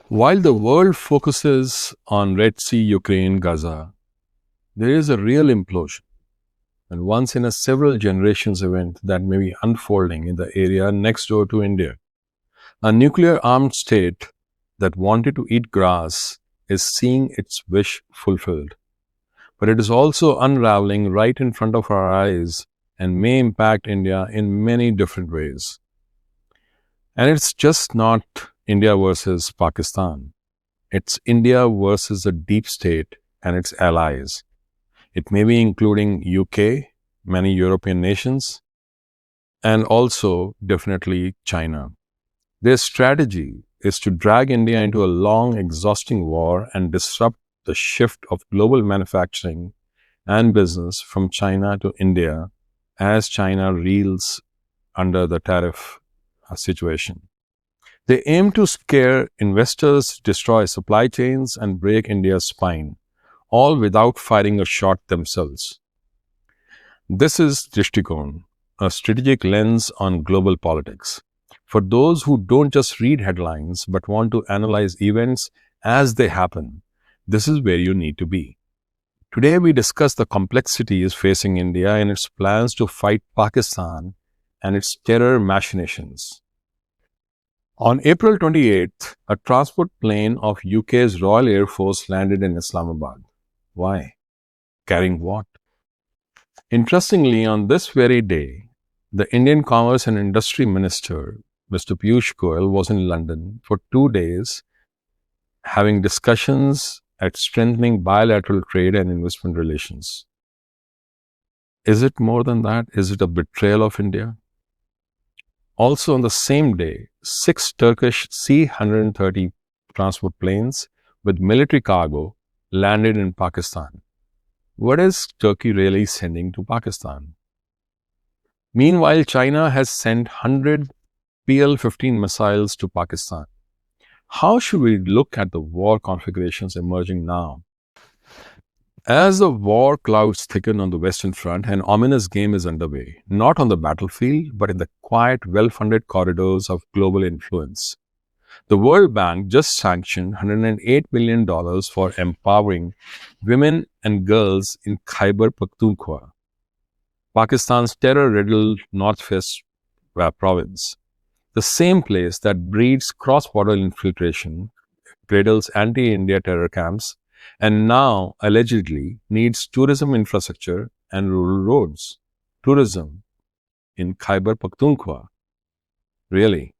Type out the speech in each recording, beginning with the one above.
While the world focuses on Red Sea, Ukraine, Gaza, there is a real implosion, and once in a several generations event that may be unfolding in the area next door to India. A nuclear armed state that wanted to eat grass is seeing its wish fulfilled. But it is also unraveling right in front of our eyes and may impact India in many different ways. And it's just not India versus Pakistan. It's India versus the deep state and its allies. It may be including UK, many European nations, and also definitely China. Their strategy is to drag India into a long, exhausting war and disrupt the shift of global manufacturing and business from China to India as China reels under the tariff situation. They aim to scare investors, destroy supply chains, and break India's spine, all without firing a shot themselves. This is Drishtikone, a strategic lens on global politics. For those who don't just read headlines but want to analyze events as they happen, this is where you need to be. Today, we discuss the complexities facing India in its plans to fight Pakistan and its terror machinations. On April 28th, a transport plane of UK's Royal Air Force landed in Islamabad. Why? Carrying what? Interestingly, on this very day, the Indian Commerce and Industry Minister, Mr. Piyush Goyal, was in London for 2 days having discussions at strengthening bilateral trade and investment relations. Is it more than that? Is it a betrayal of India? Also on the same day, 6 Turkish C-130 transport planes with military cargo landed in Pakistan. What is Turkey really sending to Pakistan? Meanwhile, China has sent 100 PL-15 missiles to Pakistan. How should we look at the war configurations emerging now? As the war clouds thicken on the Western Front, an ominous game is underway, not on the battlefield, but in the quiet, well-funded corridors of global influence. The World Bank just sanctioned $108 million for empowering women and girls in Khyber Pakhtunkhwa, Pakistan's terror-riddled northwest province. The same place that breeds cross-border infiltration, cradles anti-India terror camps, and now allegedly needs tourism infrastructure and rural roads. Tourism in Khyber Pakhtunkhwa. Really?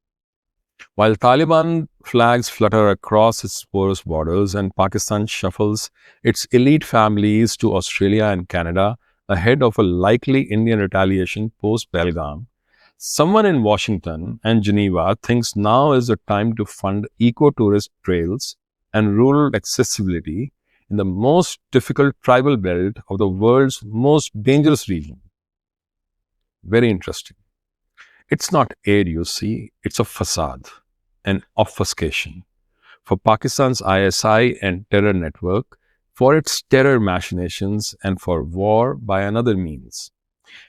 While Taliban flags flutter across its porous borders and Pakistan shuffles its elite families to Australia and Canada ahead of a likely Indian retaliation post-Belgaum, someone in Washington and Geneva thinks now is the time to fund eco-tourist trails and rural accessibility in the most difficult tribal belt of the world's most dangerous region. Very interesting. It's not aid, you see, it's a facade, an obfuscation for Pakistan's ISI and terror network, for its terror machinations, and for war by another means.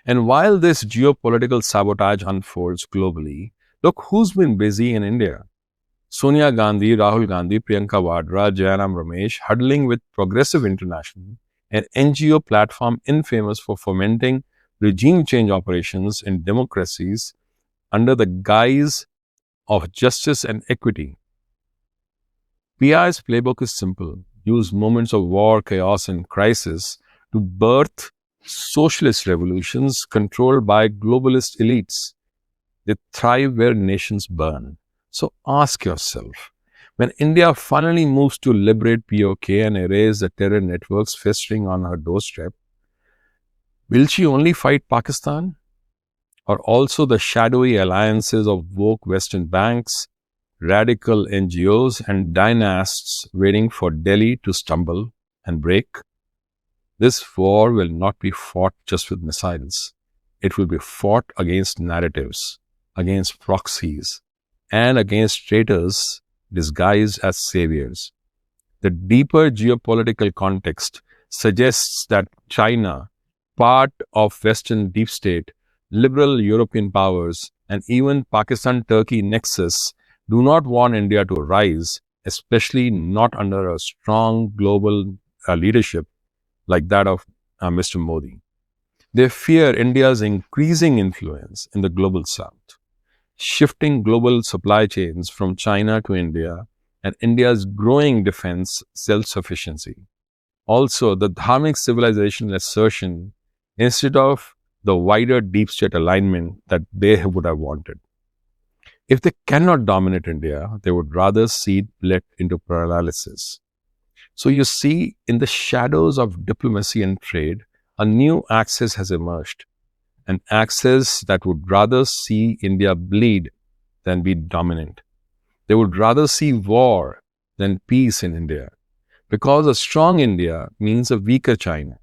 And while this geopolitical sabotage unfolds globally, look who's been busy in India. Sonia Gandhi, Rahul Gandhi, Priyanka Vadra, Jayaram Ramesh huddling with Progressive International, an NGO platform infamous for fomenting regime change operations in democracies under the guise of justice and equity. PI's playbook is simple. Use moments of war, chaos, and crisis to birth socialist revolutions controlled by globalist elites. They thrive where nations burn. So ask yourself, when India finally moves to liberate POK and erase the terror networks festering on her doorstep, will she only fight Pakistan? Or also the shadowy alliances of woke Western banks, radical NGOs, and dynasts waiting for Delhi to stumble and break? This war will not be fought just with missiles. It will be fought against narratives, against proxies, and against traitors disguised as saviors. The deeper geopolitical context suggests that China, part of Western deep state, liberal European powers, and even Pakistan-Turkey nexus do not want India to rise. especially not under a strong global leadership like that of Mr. Modi. They fear India's increasing influence in the global south, shifting global supply chains from China to India, and India's growing defense self-sufficiency. Also, the Dharmic civilization assertion instead of the wider deep state alignment that they would have wanted. If they cannot dominate India, they would rather see it bled into paralysis. So you see, in the shadows of diplomacy and trade, a new axis has emerged, an axis that would rather see India bleed than be dominant. They would rather see war than peace in India, because a strong India means a weaker China,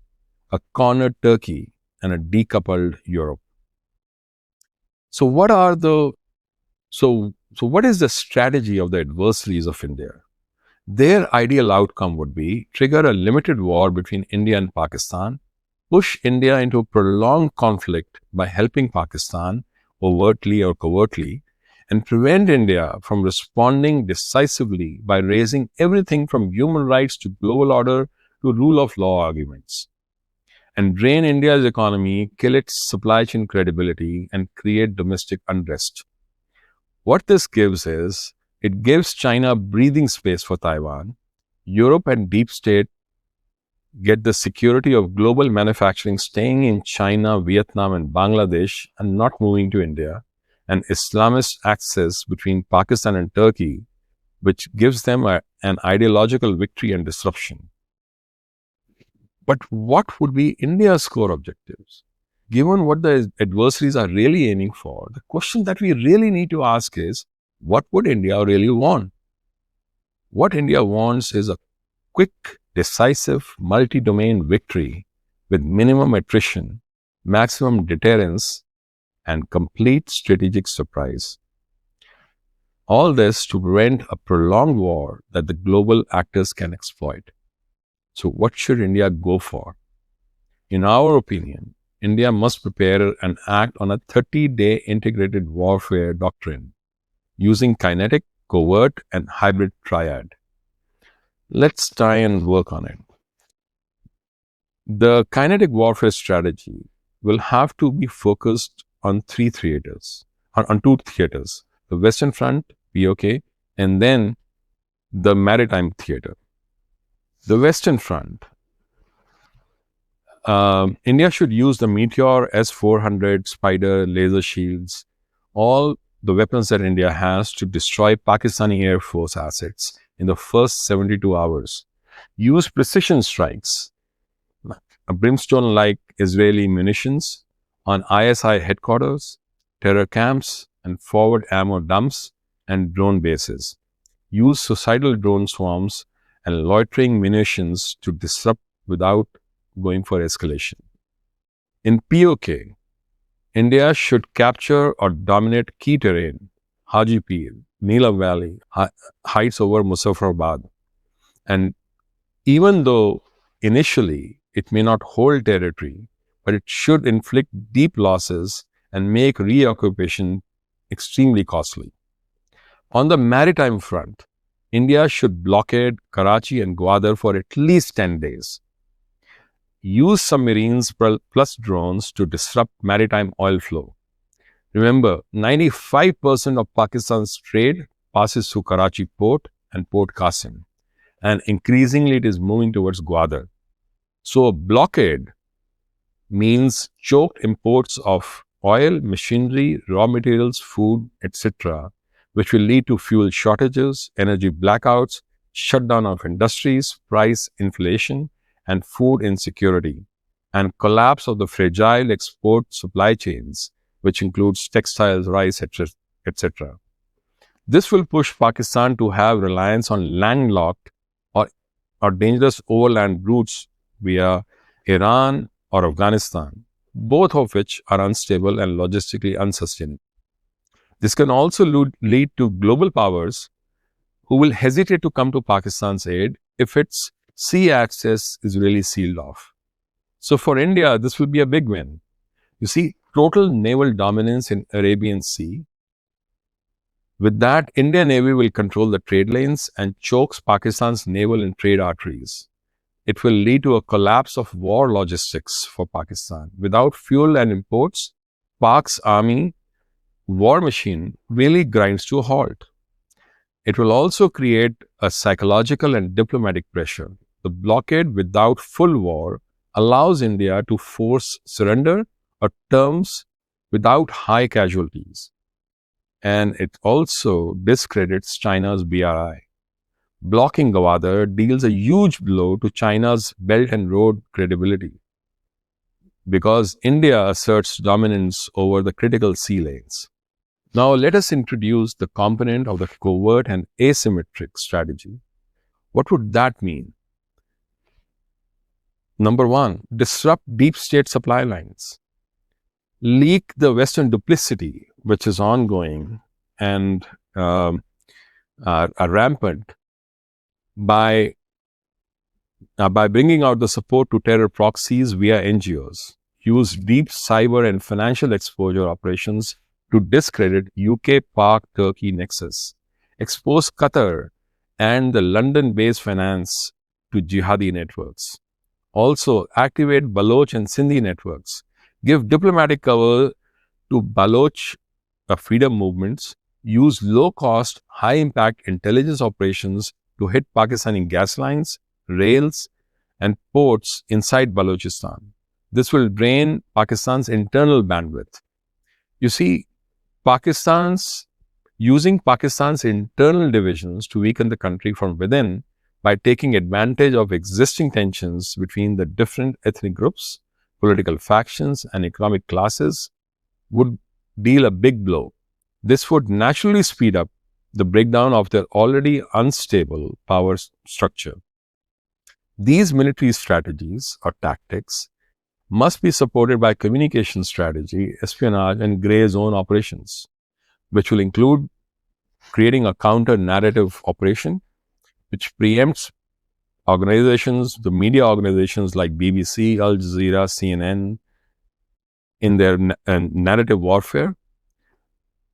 a cornered Turkey, and a decoupled Europe. So what is the strategy of the adversaries of India? Their ideal outcome would be trigger a limited war between India and Pakistan, push India into a prolonged conflict by helping Pakistan, overtly or covertly, and prevent India from responding decisively by raising everything from human rights to global order to rule of law arguments, and drain India's economy, kill its supply chain credibility, and create domestic unrest. What this gives is, it gives China breathing space for Taiwan. Europe and deep state get the security of global manufacturing staying in China, Vietnam, and Bangladesh and not moving to India. An Islamist axis between Pakistan and Turkey, which gives them an ideological victory and disruption. But what would be India's core objectives? Given what the adversaries are really aiming for, the question that we really need to ask is, what would India really want? What India wants is a quick, decisive, multi-domain victory with minimum attrition, maximum deterrence, and complete strategic surprise. All this to prevent a prolonged war that the global actors can exploit. So what should India go for? In our opinion, India must prepare and act on a 30-day integrated warfare doctrine using kinetic, covert, and hybrid triad. Let's try and work on it. The kinetic warfare strategy will have to be focused on two theaters, the Western Front, POK, and then the Maritime theater. The Western Front, India should use the Meteor S-400, Spider, laser shields, all the weapons that India has to destroy Pakistani Air Force assets in the first 72 hours. Use precision strikes, a brimstone-like Israeli munitions on ISI headquarters, terror camps, and forward ammo dumps and drone bases. Use suicidal drone swarms and loitering munitions to disrupt without going for escalation. In POK, India should capture or dominate key terrain, Haji Pir, Neela Valley, heights over Muzaffarabad. And even though initially it may not hold territory, but it should inflict deep losses and make reoccupation extremely costly. On the maritime front, India should blockade Karachi and Gwadar for at least 10 days. Use submarines plus drones to disrupt maritime oil flow. Remember, 95% of Pakistan's trade passes through Karachi port and Port Qasim, and increasingly it is moving towards Gwadar. So a blockade means choked imports of oil, machinery, raw materials, food, etc., which will lead to fuel shortages, energy blackouts, shutdown of industries, price inflation, and food insecurity, and collapse of the fragile export supply chains, which includes textiles, rice, etc. This will push Pakistan to have reliance on landlocked or dangerous overland routes via Iran or Afghanistan, both of which are unstable and logistically unsustainable. This can also lead to global powers who will hesitate to come to Pakistan's aid if its sea access is really sealed off. So for India, this will be a big win. You see, total naval dominance in Arabian Sea With that, Indian Navy will control the trade lanes and chokes Pakistan's naval and trade arteries. It will lead to a collapse of war logistics for Pakistan. Without fuel and imports, Pak's army war machine really grinds to a halt. It will also create a psychological and diplomatic pressure. The blockade without full war allows India to force surrender or terms without high casualties. And it also discredits China's BRI. Blocking Gwadar deals a huge blow to China's Belt and Road credibility because India asserts dominance over the critical sea lanes. Now, let us introduce the component of the covert and asymmetric strategy. What would that mean? Number one, disrupt deep state supply lines. Leak the Western duplicity, which is ongoing and are rampant, by bringing out the support to terror proxies via NGOs. Use deep cyber and financial exposure operations to discredit UK-Pak-Turkey nexus. Expose Qatar and the London-based finance to jihadi networks. Also, activate Baloch and Sindhi networks. Give diplomatic cover to Baloch freedom movements. Use low-cost, high-impact intelligence operations to hit Pakistani gas lines, rails, and ports inside Balochistan. This will drain Pakistan's internal bandwidth. You see, using Pakistan's internal divisions to weaken the country from within by taking advantage of existing tensions between the different ethnic groups, political factions, and economic classes would deal a big blow. This would naturally speed up the breakdown of their already unstable power structure. These military strategies or tactics must be supported by communication strategy, espionage, and grey zone operations, which will include creating a counter-narrative operation which preempts the media organizations like BBC, Al Jazeera, CNN in their narrative warfare.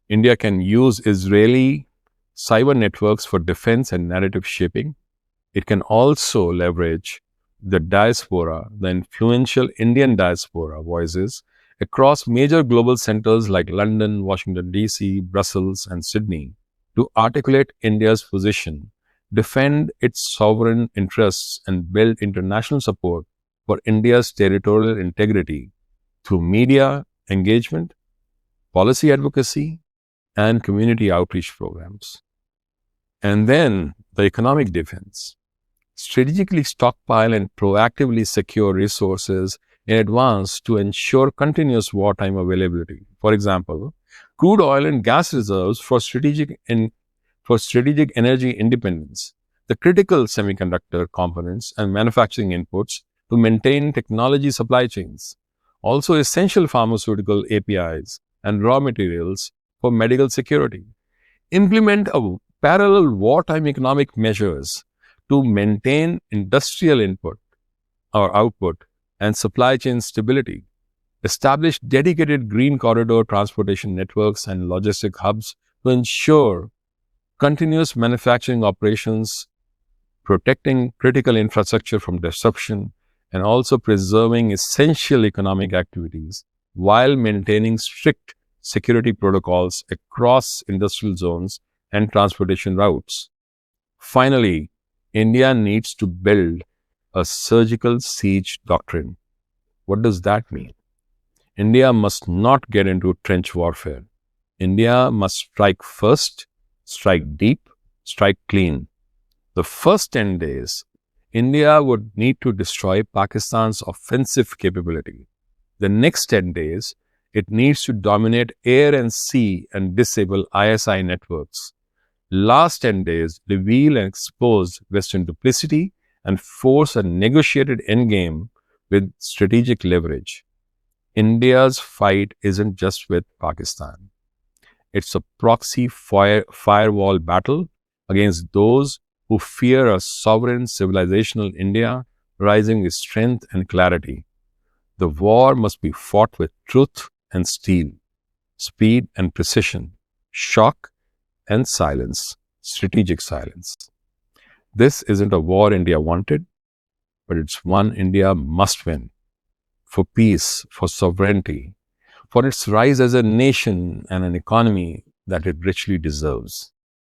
India can use Israeli cyber networks for defense and narrative shaping. It can also leverage the diaspora, the influential Indian diaspora voices across major global centers like London, Washington, D.C., Brussels, and Sydney to articulate India's position, defend its sovereign interests, and build international support for India's territorial integrity through media engagement, policy advocacy, and community outreach programs. And then the economic defense. Strategically stockpile and proactively secure resources in advance to ensure continuous wartime availability. For example, crude oil and gas reserves for strategic energy independence, the critical semiconductor components and manufacturing inputs to maintain technology supply chains, also essential pharmaceutical APIs and raw materials for medical security. Implement parallel wartime economic measures to maintain industrial input or output and supply chain stability. Establish dedicated green corridor transportation networks and logistic hubs to ensure continuous manufacturing operations, protecting critical infrastructure from disruption, and also preserving essential economic activities while maintaining strict security protocols across industrial zones and transportation routes. Finally, India needs to build a surgical siege doctrine. What does that mean? India must not get into trench warfare. India must strike first, strike deep, strike clean. The first 10 days, India would need to destroy Pakistan's offensive capability. The next 10 days, it needs to dominate air and sea and disable ISI networks. Last 10 days, reveal and expose Western duplicity and force a negotiated endgame with strategic leverage. India's fight isn't just with Pakistan. It's a proxy firewall battle against those who fear a sovereign civilizational India rising with strength and clarity. The war must be fought with truth and steel, speed and precision, shock and silence, strategic silence. This isn't a war India wanted, but it's one India must win for peace, for sovereignty, for its rise as a nation and an economy that it richly deserves.